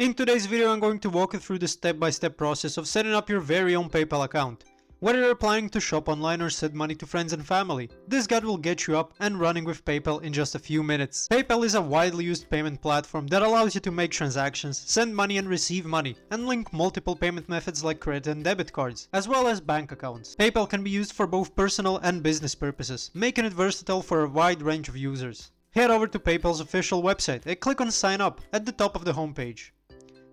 In today's video, I'm going to walk you through the step-by-step process of setting up your very own PayPal account. Whether you're planning to shop online or send money to friends and family, this guide will get you up and running with PayPal in just a few minutes. PayPal is a widely used payment platform that allows you to make transactions, send money and receive money, and link multiple payment methods like credit and debit cards, as well as bank accounts. PayPal can be used for both personal and business purposes, making it versatile for a wide range of users. Head over to PayPal's official website and click on Sign Up at the top of the homepage.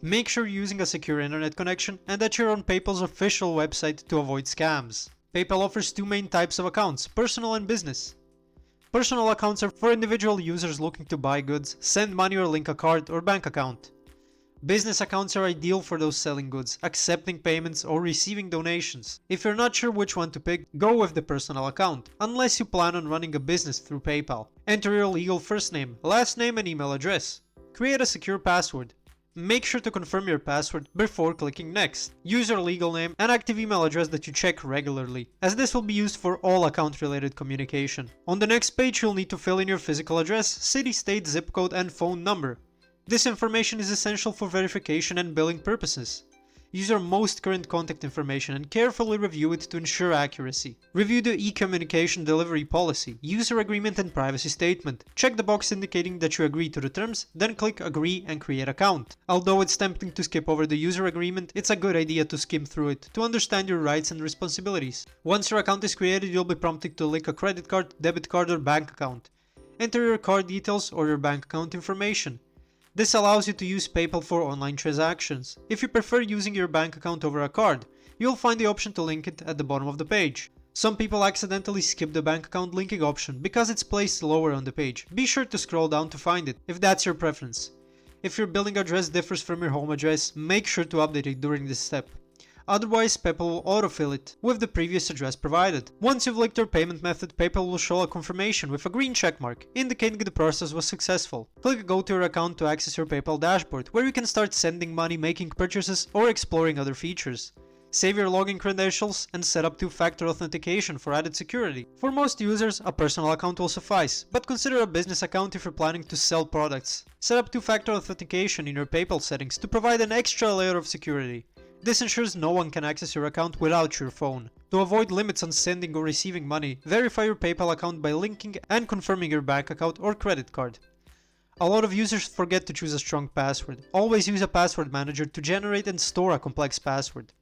Make sure you're using a secure internet connection and that you're on PayPal's official website to avoid scams. PayPal offers two main types of accounts, personal and business. Personal accounts are for individual users looking to buy goods, send money or link a card or bank account. Business accounts are ideal for those selling goods, accepting payments or receiving donations. If you're not sure which one to pick, go with the personal account, unless you plan on running a business through PayPal. Enter your legal first name, last name and email address. Create a secure password. Make sure to confirm your password before clicking next. Use your legal name and active email address that you check regularly, as this will be used for all account related communication. On the next page, you'll need to fill in your physical address, city, state, zip code and phone number. This information is essential for verification and billing purposes. Use your most current contact information and carefully review it to ensure accuracy. Review the e-communication delivery policy, user agreement and privacy statement. Check the box indicating that you agree to the terms, then click agree and create account. Although it's tempting to skip over the user agreement, it's a good idea to skim through it to understand your rights and responsibilities. Once your account is created, you'll be prompted to link a credit card, debit card or bank account. Enter your card details or your bank account information. This allows you to use PayPal for online transactions. If you prefer using your bank account over a card, you'll find the option to link it at the bottom of the page. Some people accidentally skip the bank account linking option because it's placed lower on the page. Be sure to scroll down to find it, if that's your preference. If your billing address differs from your home address, make sure to update it during this step. Otherwise, PayPal will autofill it with the previous address provided. Once you've linked your payment method, PayPal will show a confirmation with a green checkmark, indicating the process was successful. Click Go to your account to access your PayPal dashboard, where you can start sending money, making purchases, or exploring other features. Save your login credentials and set up two-factor authentication for added security. For most users, a personal account will suffice, but consider a business account if you're planning to sell products. Set up two-factor authentication in your PayPal settings to provide an extra layer of security. This ensures no one can access your account without your phone. To avoid limits on sending or receiving money, verify your PayPal account by linking and confirming your bank account or credit card. A lot of users forget to choose a strong password. Always use a password manager to generate and store a complex password.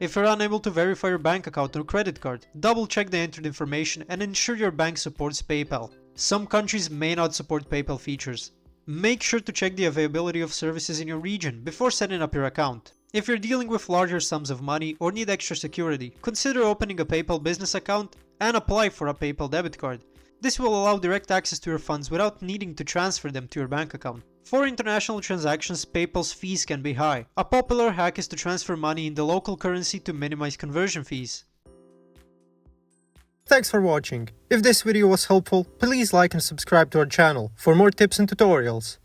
If you're unable to verify your bank account or credit card, double check the entered information and ensure your bank supports PayPal. Some countries may not support PayPal features. Make sure to check the availability of services in your region before setting up your account. If you're dealing with larger sums of money or need extra security, consider opening a PayPal business account and apply for a PayPal debit card. This will allow direct access to your funds without needing to transfer them to your bank account. For international transactions, PayPal's fees can be high. A popular hack is to transfer money in the local currency to minimize conversion fees. Thanks for watching. If this video was helpful, please like and subscribe to our channel for more tips and tutorials.